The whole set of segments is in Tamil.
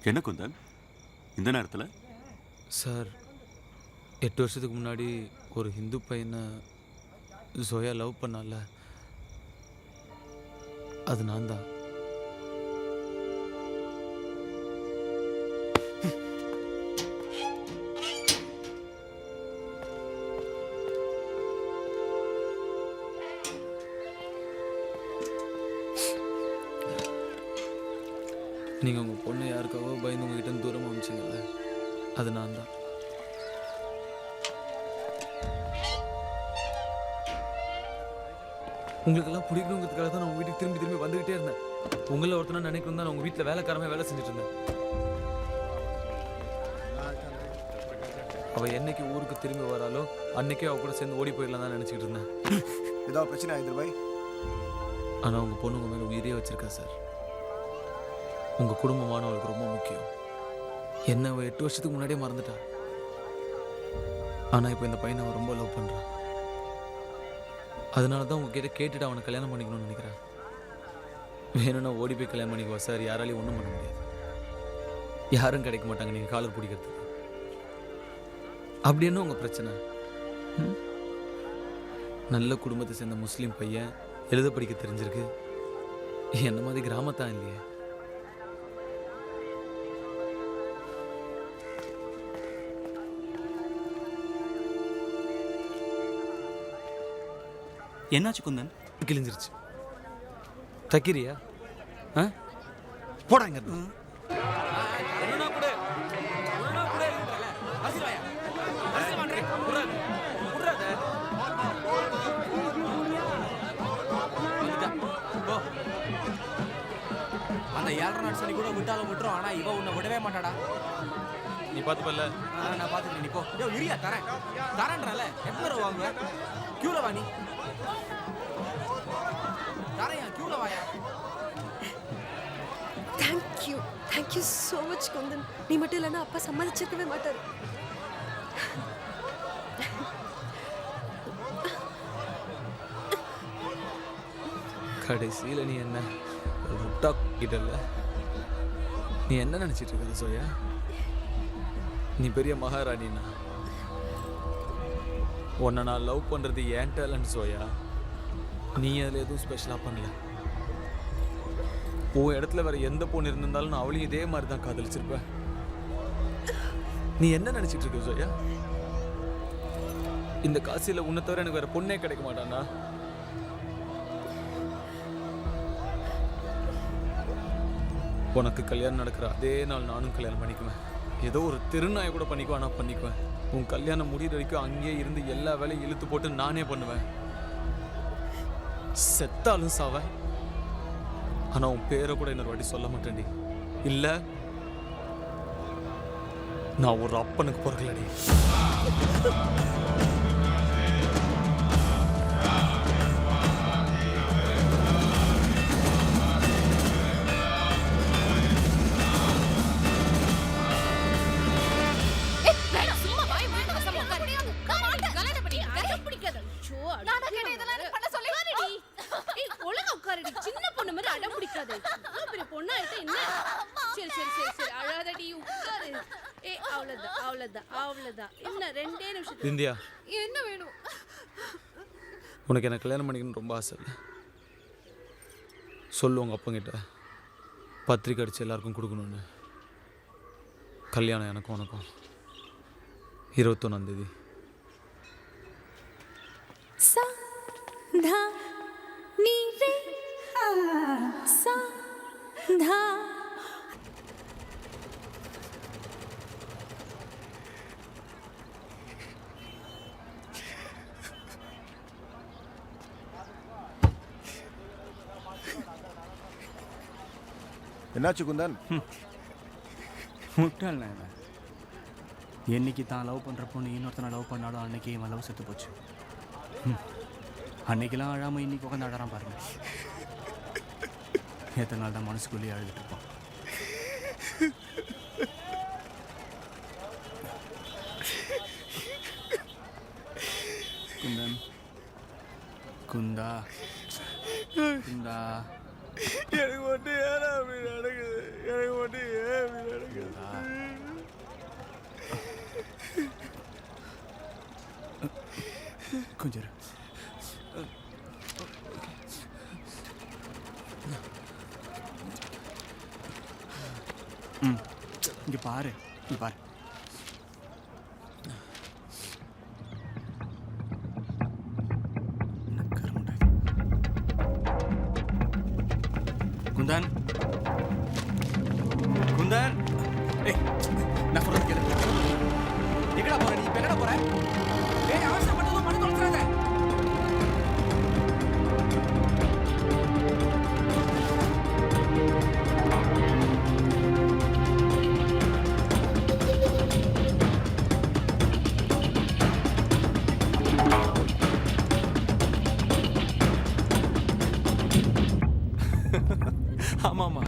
என்ன குந்தன் இந்த நேரத்தில்? சார் 8 வருஷத்துக்கு முன்னாடி ஒரு ஹிந்து பையனை ஜோயா லவ் பண்ணால, அது நான் தான். நீங்கள் உங்கள் பொண்ணு யாருக்காவோ பயந்து உங்ககிட்ட தூரமாக அனுப்பிச்சிங்கல்ல, அது நான் தான். உங்களுக்கெல்லாம் பிடிக்கணுங்கிறதுக்காக தான் நான் உங்கள் வீட்டுக்கு திரும்பி திரும்பி வந்துக்கிட்டே இருந்தேன். உங்களை ஒருத்தனா நினைக்கணும் தான் நான் உங்கள் வீட்டில் வேலைக்காரமே வேலை செஞ்சுட்டு இருந்தேன். அவள் என்னைக்கு ஊருக்கு திரும்பி வராலோ அன்னைக்கே அவள் கூட சேர்ந்து ஓடி போயிடலாம் தான் நினச்சிக்கிட்டு இருந்தேன். ஏதாவது பிரச்சனை ஆயிடுது பாய். ஆனால் உங்கள் பொண்ணு உங்கள் மேலே உயிரே வச்சிருக்கா சார். உங்கள் குடும்பமான அவளுக்கு ரொம்ப முக்கியம். என்ன அவள் 8 வருஷத்துக்கு முன்னாடியே மறந்துட்டா. ஆனால் இப்போ இந்த பையனை அவன் ரொம்ப லவ் பண்ணுறான். அதனால தான் உங்ககிட்ட கேட்டுட்டு அவனை கல்யாணம் பண்ணிக்கணும்னு நினைக்கிறேன். வேணும்னா ஓடி போய் கல்யாணம் பண்ணிக்குவா சார். யாராலையும் ஒன்றும் பண்ண முடியாது. யாரும் கிடைக்க மாட்டாங்க நீங்கள் காலர் பிடிக்கிறதுக்கு. அப்படி என்ன உங்கள் பிரச்சனை? நல்ல குடும்பத்தை சேர்ந்த முஸ்லீம் பையன், எழுத படிக்க தெரிஞ்சிருக்கு. என்ன மாதிரி கிராமத்தான் இல்லையே. என்னாச்சு குந்தன்? கிழிஞ்சிருச்சு. தைக்கிறியா? போடாங்க. அந்த 7.5 நாள் சொல்லி கூட விட்டாலும் விட்டுரும். ஆனா இவ உன்னை விடவே மாட்டாடா. நீ பார்த்துப்பல்ல? நான் பார்த்துக்கிறேன். நீ போ. இரியா தரேன் தரேன்றால. எவ்வளோ வாங்குவ? கியூல வா. நீ தரையா கியூல வாயா. Thank you so much Kundan. நீ மட்டும் இல்லைன்னா அப்பா சம்மதிச்சிருக்கவே மாட்டார். கடைசியில் நீ என்ன முட்டா கிட்டல? நீ என்ன நினச்சிட்டு இருக்க சோயா? நீ பெரிய மகாராணினா? உன்னை நான் லவ் பண்ணுறது ஏன் டேலண்ட் சோயா. நீ அதில் எதுவும் ஸ்பெஷலாக பண்ணல. உன் இடத்துல வேற எந்த பொண்ணு இருந்திருந்தாலும் நான் அவளையும் இதே மாதிரி தான் காதலிச்சிருப்பேன். நீ என்ன நினச்சிட்டு இருக்க சோயா? இந்த காசியில் உன்னை தவிர எனக்கு வேற பொண்ணே கிடைக்க மாட்டானா? உனக்கு கல்யாணம் நடக்கிற அதே நாள் நானும் கல்யாணம் பண்ணிக்குவேன். ஏதோ ஒரு திருநாயை கூட பண்ணிக்குவேன். நான் பண்ணிக்குவேன். உன் கல்யாணம் முடிகிற வரைக்கும் அங்கேயே இருந்து எல்லா வேலையும் இழுத்து போட்டு நானே பண்ணுவேன். செத்தாலும் சாவேன். ஆனால் உன் பேரை கூட இன்னொரு வாட்டி சொல்ல மாட்டேன்டி. இல்லை, நான் ஒரு அப்பனுக்கு பிறக்கலடி. சின்ன பொண்ணு மாதிரி அடம் பிடிக்காது. பெரிய பொண்ணா ஆயிட்ட என்ன? சரி சரி சரி சரி அழாதடி, உட்காரு. அவ்வளவுதான். இன்னும் 2 நிமிஷம். இந்தியா, என்ன வேணும்? உனக்கு என்ன கல்யாணம் பண்ணிக்கணும்னு ரொம்ப ஆசை இல்லை? சொல்லு உங்கள் அப்பங்கிட்ட. பத்திரிக்கை அடித்து எல்லாருக்கும் கொடுக்கணுன்னு. கல்யாணம் எனக்கும் உனக்கும் 21ஆம் தேதி. என்னாச்சு குந்தன்? முட்டாள் நான். என்னைக்கு தான் லவ் பண்ணுற பொண்ணு இன்னொருத்தனை லவ் பண்ணாலும் அன்னைக்கு இவன் லவ் செத்து போச்சு. அன்னைக்கெல்லாம் அழாமல் இன்னைக்கு உட்காந்து அழறான் பாருங்க. எத்தனை நாள் தான் மனசுக்குள்ளேயே அழுதுட்டு இருப்பான். குந்தன், குந்தா குந்தா, எனக்கு மட்டும் ஏன் அப்படி நடக்குது? எனக்கு மட்டும் ஏன் அப்படி நடக்குது? இங்க பாரு, இங்க பாரு. குந்தன், குந்தன், ஏய், நான் சொல்றது கேளு. எங்கடா போற நீ? எங்கடா போற? ஏய், அவசரப்பட்டதும் மணி தொலைச்சிடாத. ஆமாமா.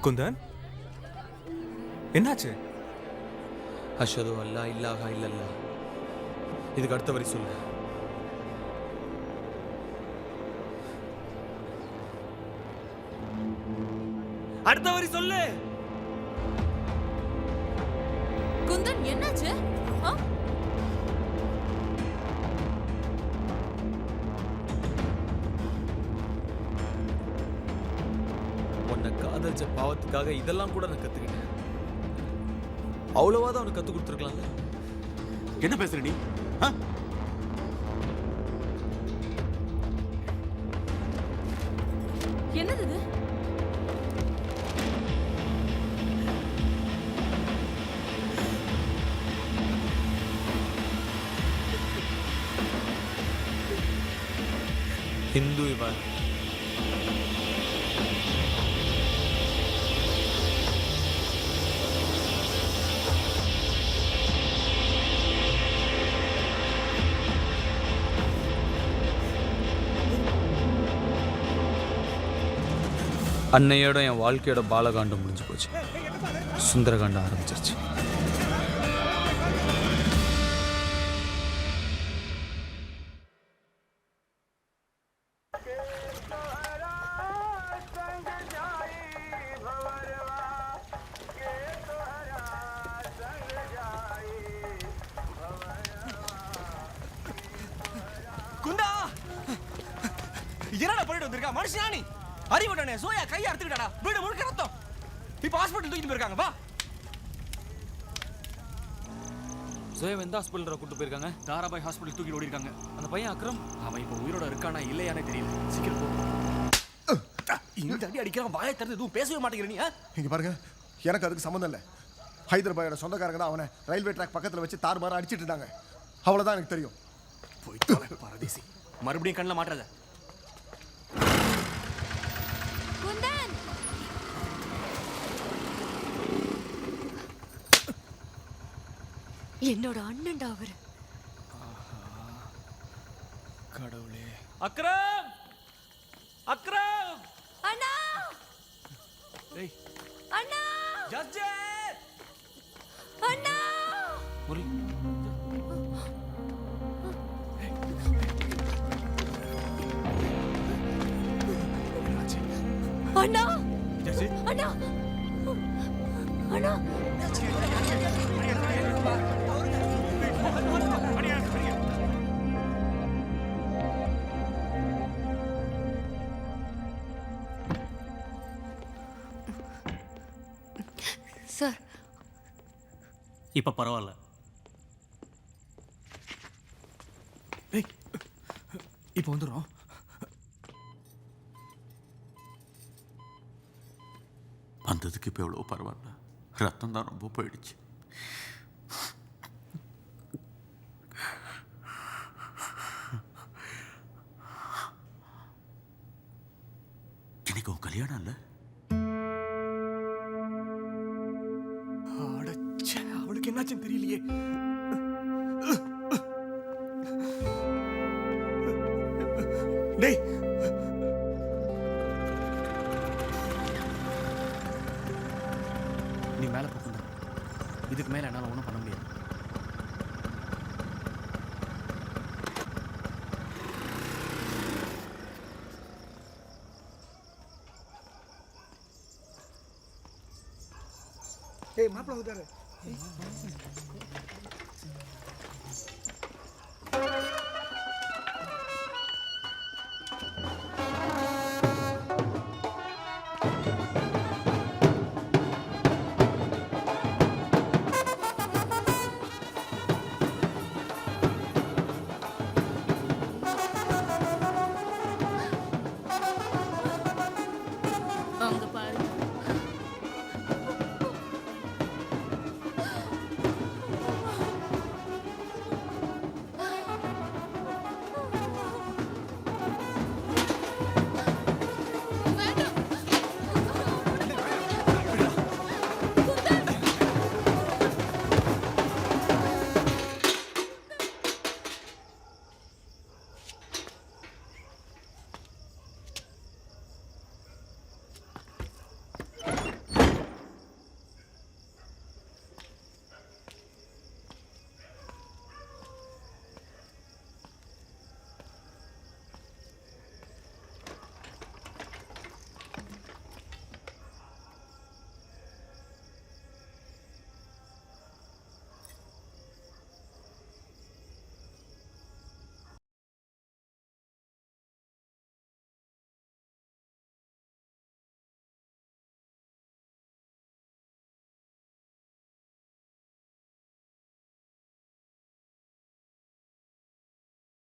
குந்தன், என்னாச்சு? அஷ்ஹது அல்லா இல்லாஹா இல்லல்லா. இதுக்கு அடுத்த வரி சொல்லு. அடுத்த வரி சொல்லு. குந்தன் என்னாச்சு? உன்னை காதலிச்ச பாவத்துக்காக இதெல்லாம் கூட நான் கத்துக்கிட்டேன். அவ்வளவாதான் அவனுக்கு கத்து கொடுத்துருக்கலாம்ல. என்ன பேசுற நீ? என்னது இது? ஹிந்து இவன். அன்னையோட என் வாழ்க்கையோட பாலகாண்டம் முடிஞ்சு போச்சு. சுந்தரகாண்டம் ஆரம்பிச்சிருச்சு. குந்தா, என்னடா பண்ணிட்டு வந்திருக்கா? மனுஷனா நீ? அறிவுடனே சோயா கையை அறுத்துக்கிட்டாடா. வீடு முழுக்க ரத்தம். இப்ப ஹாஸ்பிட்டல் தூக்கிட்டு போயிருக்காங்க. வா. சோயா எந்த ஹாஸ்பிட்டல் கூட்டு போயிருக்காங்க? தாராபாய் ஹாஸ்பிட்டல் தூக்கிட்டு ஓடி இருக்காங்க. அந்த பையன் அக்ரம், அவன் இப்ப உயிரோட இருக்கானா இல்லையானே தெரியல. சீக்கிரம் போ. இந்த அடி அடிக்கிறான். வாயை திறந்து எதுவும் பேசவே மாட்டேங்கிற நீ. இங்க பாருங்க, எனக்கு அதுக்கு சம்மந்தம் இல்லை. ஹைதராபாயோட சொந்தக்காரங்க தான் அவனை ரயில்வே ட்ராக் பக்கத்தில் வச்சு தாறுமாற அடிச்சிட்டு இருந்தாங்க. அவ்வளோதான் எனக்கு தெரியும். போயிட்டு பரதேசி. மறுபடியும் கண்ணில் மாட்டாத. குந்தன், என்னோட அண்ணன்டா அவரு. கடவுளே. அக்ரம், அக்ரம், அண்ணா, டேய் அண்ணா, ஜட்ஜே, அண்ணா. முரளி, அண்ணா, ஜட்ஜே, அண்ணா, அண்ணா. சார், இப்ப பரவாயில்ல. டேய் இப்போ வந்துடும். வந்ததுக்கு இப்போ எவ்வளோ பரவாயில்ல. ரத்தம் தான் ரொம்ப போயிடுச்சு. இன்னைக்கு உன் கல்யாணம் இல்லை? அடச்சே, அவளுக்கு என்னாச்சுன்னு தெரியலையே. டேய் நீ மேலே போக்குண்டா. இதுக்கு மேலே என்னால் ஒன்றும் பண்ண முடியாது. ஏய் மாப்பிள்ள வந்துட்டாரு.